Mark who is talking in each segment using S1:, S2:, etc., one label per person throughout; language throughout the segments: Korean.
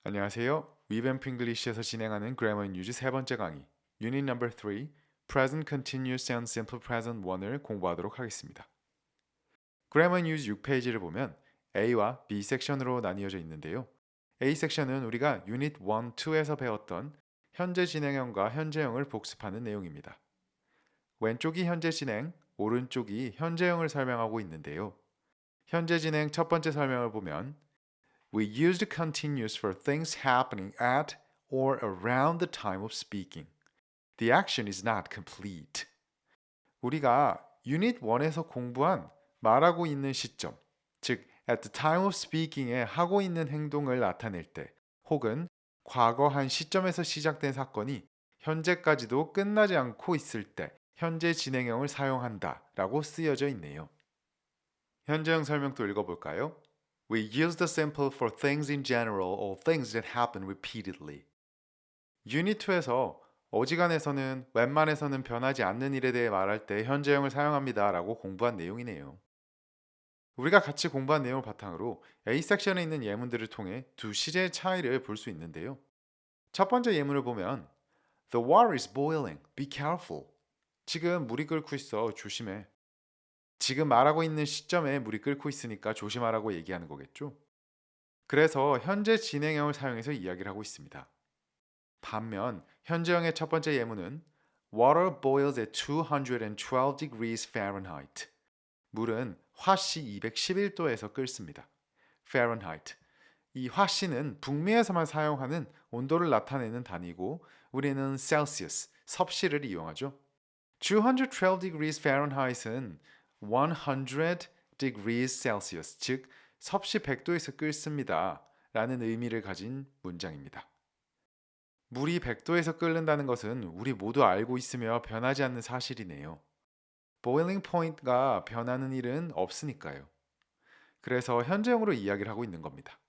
S1: 안녕하세요. 위뱀프 잉글리시에서 진행하는 Grammar News 세 번째 강의 Unit Number 3 Present Continuous and Simple Present 1을 공부하도록 하겠습니다. Grammar News 6페이지를 보면 A와 B 섹션으로 나뉘어져 있는데요. A 섹션은 우리가 Unit 1, 2에서 배웠던 현재 진행형과 현재형을 복습하는 내용입니다. 왼쪽이 현재 진행, 오른쪽이 현재형을 설명하고 있는데요. 현재 진행 첫 번째 설명을 보면 We used continuous for things happening at or around the time of speaking. The action is not complete. 우리가 유닛 1에서 공부한 말하고 있는 시점, 즉 at the time of speaking에 하고 있는 행동을 나타낼 때 혹은 과거 한 시점에서 시작된 사건이 현재까지도 끝나지 않고 있을 때 현재 진행형을 사용한다 라고 쓰여져 있네요. 현재형 설명도 읽어볼까요? We use the simple for things in general or things that happen repeatedly. 유닛 2에서 어지간해서는 웬만해서는 변하지 않는 일에 대해 말할 때 현재형을 사용합니다 라고 공부한 내용이네요. 우리가 같이 공부한 내용을 바탕으로 A 섹션에 있는 예문들을 통해 두 시제의 차이를 볼 수 있는데요. 첫 번째 예문을 보면 The water is boiling. Be careful. 지금 물이 끓고 있어. 조심해. 지금 말하고 있는 시점에 물이 끓고 있으니까 조심하라고 얘기하는 거겠죠. 그래서 현재 진행형을 사용해서 이야기를 하고 있습니다. 반면 현재형의 첫 번째 예문은 Water boils at 212 degrees Fahrenheit. 물은 화씨 211도에서 끓습니다. Fahrenheit. 이 화씨는 북미에서만 사용하는 온도를 나타내는 단위고 우리는 Celsius, 섭씨를 이용하죠. 212 degrees Fahrenheit은 100 degrees Celsius, 즉 섭씨 100도에서 끓습니다. 라는 의미를 가진 문장입니다. 물이 100도에서 끓는다는 것은 우리 모두 알고 있으며 변하지 않는 사실이네요. boiling point가 변하는 일은 없으니까요. 그래서 현재형으로 이야기를 하고 있는 겁니다.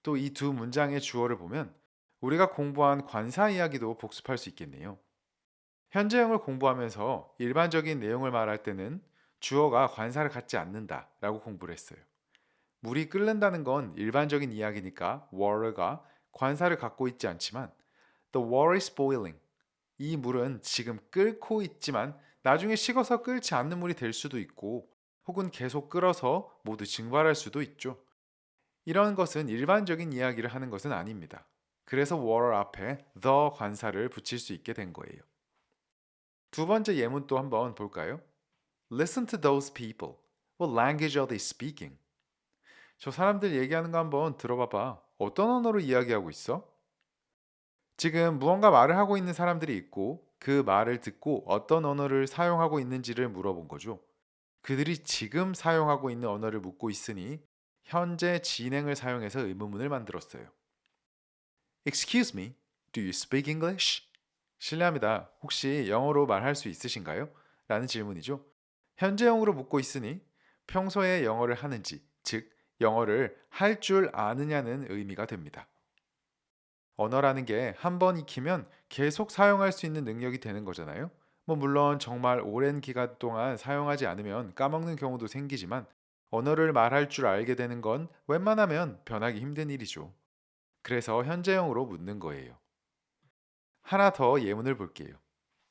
S1: 또 이 두 문장의 주어를 보면 우리가 공부한 관사 이야기도 복습할 수 있겠네요. 현재형을 공부하면서 일반적인 내용을 말할 때는 주어가 관사를 갖지 않는다 라고 공부를 했어요. 물이 끓는다는 건 일반적인 이야기니까 water가 관사를 갖고 있지 않지만 The water is boiling. 이 물은 지금 끓고 있지만 나중에 식어서 끓지 않는 물이 될 수도 있고 혹은 계속 끓어서 모두 증발할 수도 있죠. 이런 것은 일반적인 이야기를 하는 것은 아닙니다. 그래서 water 앞에 the 관사를 붙일 수 있게 된 거예요. 두 번째 예문 또 한번 볼까요? Listen to those people. What language are they speaking? 저 사람들 얘기하는 거 한번 들어봐봐. 어떤 언어로 이야기하고 있어? 지금 무언가 말을 하고 있는 사람들이 있고 그 말을 듣고 어떤 언어를 사용하고 있는지를 물어본 거죠. 그들이 지금 사용하고 있는 언어를 묻고 있으니 현재 진행을 사용해서 의문문을 만들었어요. Excuse me, do you speak English? 실례합니다. 혹시 영어로 말할 수 있으신가요? 라는 질문이죠. 현재형으로 묻고 있으니 평소에 영어를 하는지, 즉 영어를 할 줄 아느냐는 의미가 됩니다. 언어라는 게 한 번 익히면 계속 사용할 수 있는 능력이 되는 거잖아요. 물론 정말 오랜 기간 동안 사용하지 않으면 까먹는 경우도 생기지만 언어를 말할 줄 알게 되는 건 웬만하면 변하기 힘든 일이죠. 그래서 현재형으로 묻는 거예요. 하나 더 예문을 볼게요.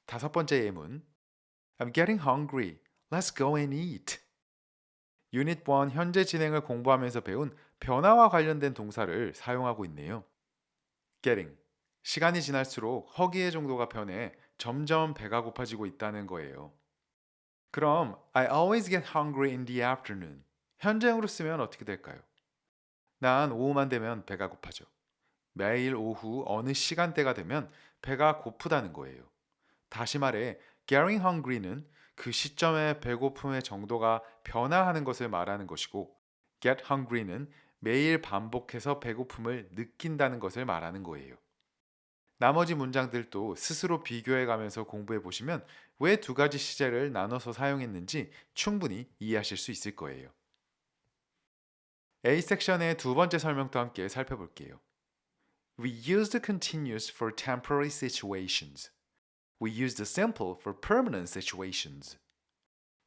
S1: 다섯 번째 예문. I'm getting hungry. Let's go and eat. 유닛 1 현재 진행을 공부하면서 배운 변화와 관련된 동사를 사용하고 있네요. getting. 시간이 지날수록 허기의 정도가 변해 점점 배가 고파지고 있다는 거예요. 그럼 I always get hungry in the afternoon. 현재형으로 쓰면 어떻게 될까요? 난 오후만 되면 배가 고파져. 매일 오후 어느 시간대가 되면 배가 고프다는 거예요. 다시 말해, getting hungry는 그 시점의 배고픔의 정도가 변화하는 것을 말하는 것이고, get hungry는 매일 반복해서 배고픔을 느낀다는 것을 말하는 거예요. 나머지 문장들도 스스로 비교해 가면서 공부해 보시면 왜 두 가지 시제를 나눠서 사용했는지 충분히 이해하실 수 있을 거예요. A 섹션의 두 번째 설명도 함께 살펴볼게요. We use the continuous for temporary situations. We use the simple for permanent situations.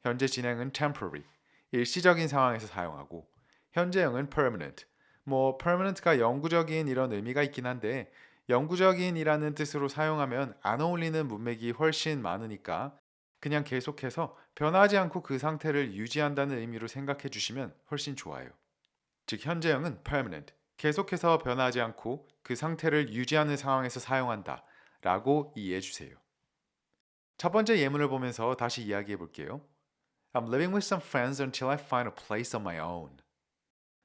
S1: 현재 진행은 temporary, 일시적인 상황에서 사용하고 현재형은 permanent, 뭐 permanent가 영구적인 이런 의미가 있긴 한데 영구적인이라는 뜻으로 사용하면 안 어울리는 문맥이 훨씬 많으니까 그냥 계속해서 변하지 않고 그 상태를 유지한다는 의미로 생각해 주시면 훨씬 좋아요. 즉 현재형은 permanent, 계속해서 변하지 않고 그 상태를 유지하는 상황에서 사용한다 라고 이해해 주세요. 첫 번째 예문을 보면서 다시 이야기해 볼게요. I'm living with some friends until I find a place on my own.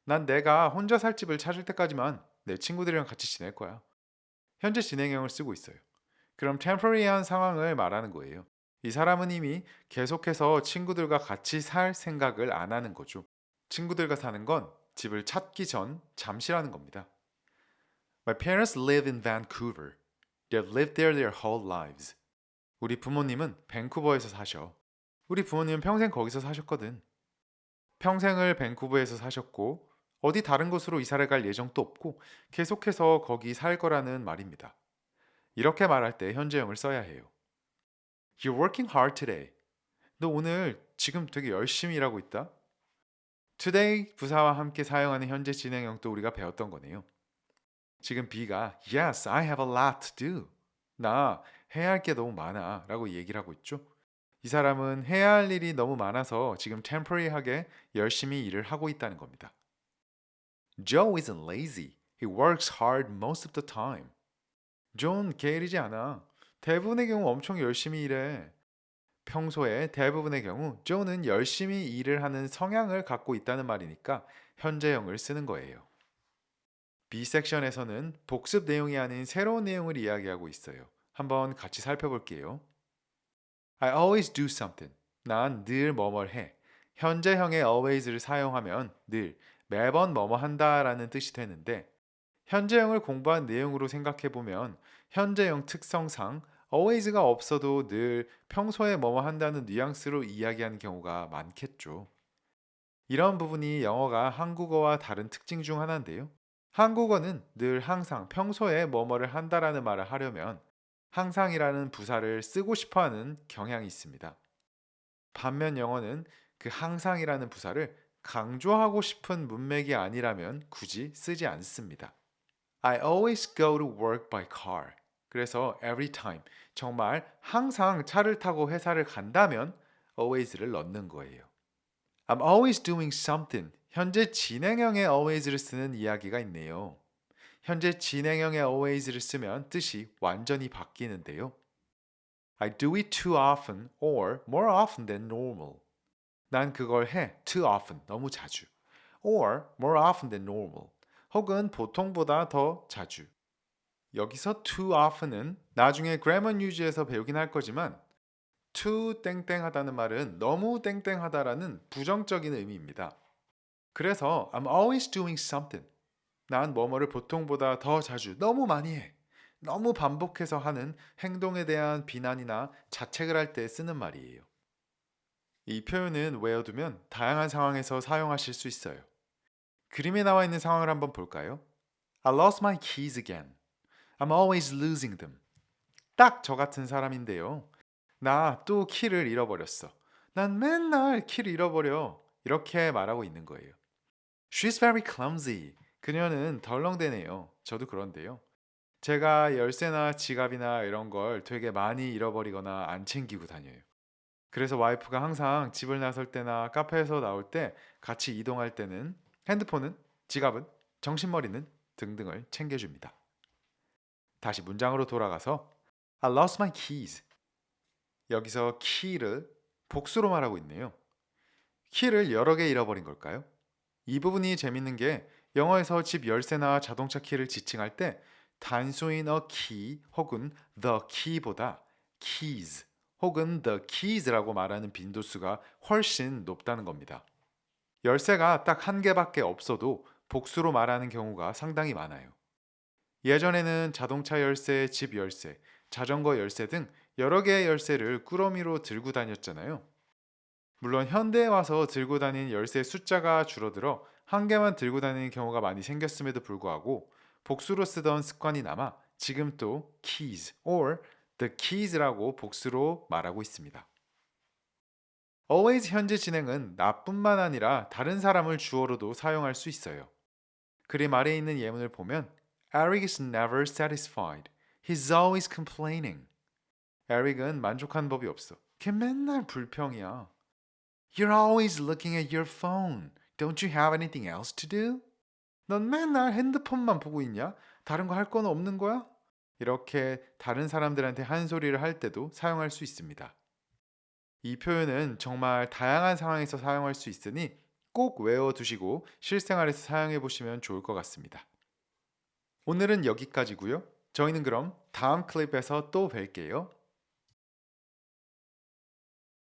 S1: 난 내가 혼자 살 집을 찾을 때까지만 내 친구들이랑 같이 지낼 거야. 현재 진행형을 쓰고 있어요. 그럼 temporary한 상황을 말하는 거예요. 이 사람은 이미 계속해서 친구들과 같이 살 생각을 안 하는 거죠. 친구들과 사는 건 집을 찾기 전 잠시라는 겁니다. My parents live in Vancouver. They've lived there their whole lives. 우리 부모님은 밴쿠버에서 사셔. 우리 부모님은 평생 거기서 사셨거든. 평생을 밴쿠버에서 사셨고 어디 다른 곳으로 이사를 갈 예정도 없고 계속해서 거기 살 거라는 말입니다. 이렇게 말할 때 현재형을 써야 해요. You're working hard today. 너 오늘 지금 되게 열심히 일하고 있다. Today 부사와 함께 사용하는 현재 진행형도 우리가 배웠던 거네요. 지금 B가 Yes, I have a lot to do. 나 해야 할 게 너무 많아 라고 얘기를 하고 있죠. 이 사람은 해야 할 일이 너무 많아서 지금 temporary하게 열심히 일을 하고 있다는 겁니다. Joe isn't lazy. He works hard most of the time. 존 게으르지 않아. 대부분의 경우 엄청 열심히 일해. 평소에 대부분의 경우 존은 열심히 일을 하는 성향을 갖고 있다는 말이니까 현재형을 쓰는 거예요. B 섹션에서는 복습 내용이 아닌 새로운 내용을 이야기하고 있어요. 한번 같이 살펴볼게요. I always do something. 난 늘 뭐뭘 해. 현재형의 always를 사용하면 늘, 매번 뭐뭐 한다라는 뜻이 되는데 현재형을 공부한 내용으로 생각해보면 현재형 특성상 always가 없어도 늘 평소에 뭐뭐 한다는 뉘앙스로 이야기하는 경우가 많겠죠. 이런 부분이 영어가 한국어와 다른 특징 중 하나인데요. 한국어는 늘 항상 평소에 뭐뭐를 한다라는 말을 하려면 항상이라는 부사를 쓰고 싶어 하는 경향이 있습니다. 반면 영어는 그 항상이라는 부사를 강조하고 싶은 문맥이 아니라면 굳이 쓰지 않습니다. I always go to work by car. 그래서 every time, 정말 항상 차를 타고 회사를 간다면 always를 넣는 거예요. I'm always doing something. 현재 진행형의 always를 쓰는 이야기가 있네요. 현재 진행형의 always를 쓰면 뜻이 완전히 바뀌는데요. I do it too often or more often than normal. 난 그걸 해 too often, 너무 자주. or more often than normal. 혹은 보통보다 더 자주. 여기서 too often은 나중에 grammar news에서 배우긴 할 거지만 too 땡땡하다는 말은 너무 땡땡하다라는 부정적인 의미입니다. 그래서 I'm always doing something. 난 뭐뭐를 보통보다 더 자주, 너무 많이 해. 너무 반복해서 하는 행동에 대한 비난이나 자책을 할 때 쓰는 말이에요. 이 표현은 외워두면 다양한 상황에서 사용하실 수 있어요. 그림에 나와 있는 상황을 한번 볼까요? I lost my keys again. I'm always losing them. 딱 저 같은 사람인데요. 나 또 키를 잃어버렸어. 난 맨날 키를 잃어버려. 이렇게 말하고 있는 거예요. She's very clumsy. 그녀는 덜렁대네요. 저도 그런데요. 제가 열쇠나 지갑이나 이런 걸 되게 많이 잃어버리거나 안 챙기고 다녀요. 그래서 와이프가 항상 집을 나설 때나 카페에서 나올 때 같이 이동할 때는 핸드폰은, 지갑은, 정신머리는 등등을 챙겨줍니다. 다시 문장으로 돌아가서 I lost my keys. 여기서 key를 복수로 말하고 있네요. 키를 여러 개 잃어버린 걸까요? 이 부분이 재밌는 게 영어에서 집 열쇠나 자동차 키를 지칭할 때 단수인 a key 혹은 the key보다 keys 혹은 the keys라고 말하는 빈도수가 훨씬 높다는 겁니다. 열쇠가 딱 한 개밖에 없어도 복수로 말하는 경우가 상당히 많아요. 예전에는 자동차 열쇠, 집 열쇠, 자전거 열쇠 등 여러 개의 열쇠를 꾸러미로 들고 다녔잖아요. 물론 현대에 와서 들고 다니는 열쇠 숫자가 줄어들어 한 개만 들고 다니는 경우가 많이 생겼음에도 불구하고 복수로 쓰던 습관이 남아 지금 또 keys or the keys라고 복수로 말하고 있습니다. always 현재 진행은 나뿐만 아니라 다른 사람을 주어로도 사용할 수 있어요. 그림 아래에 있는 예문을 보면 Eric is never satisfied. He's always complaining. 에릭은 만족하는 법이 없어. 걔 맨날 불평이야. You're always looking at your phone. Don't you have anything else to do? 넌 맨날 핸드폰만 보고 있냐? 다른 거 할 건 없는 거야? 이렇게 다른 사람들한테 한 소리를 할 때도 사용할 수 있습니다. 이 표현은 정말 다양한 상황에서 사용할 수 있으니 꼭 외워두시고 실생활에서 사용해 보시면 좋을 것 같습니다. 오늘은 여기까지고요. 저희는 그럼 다음 클립에서 또 뵐게요.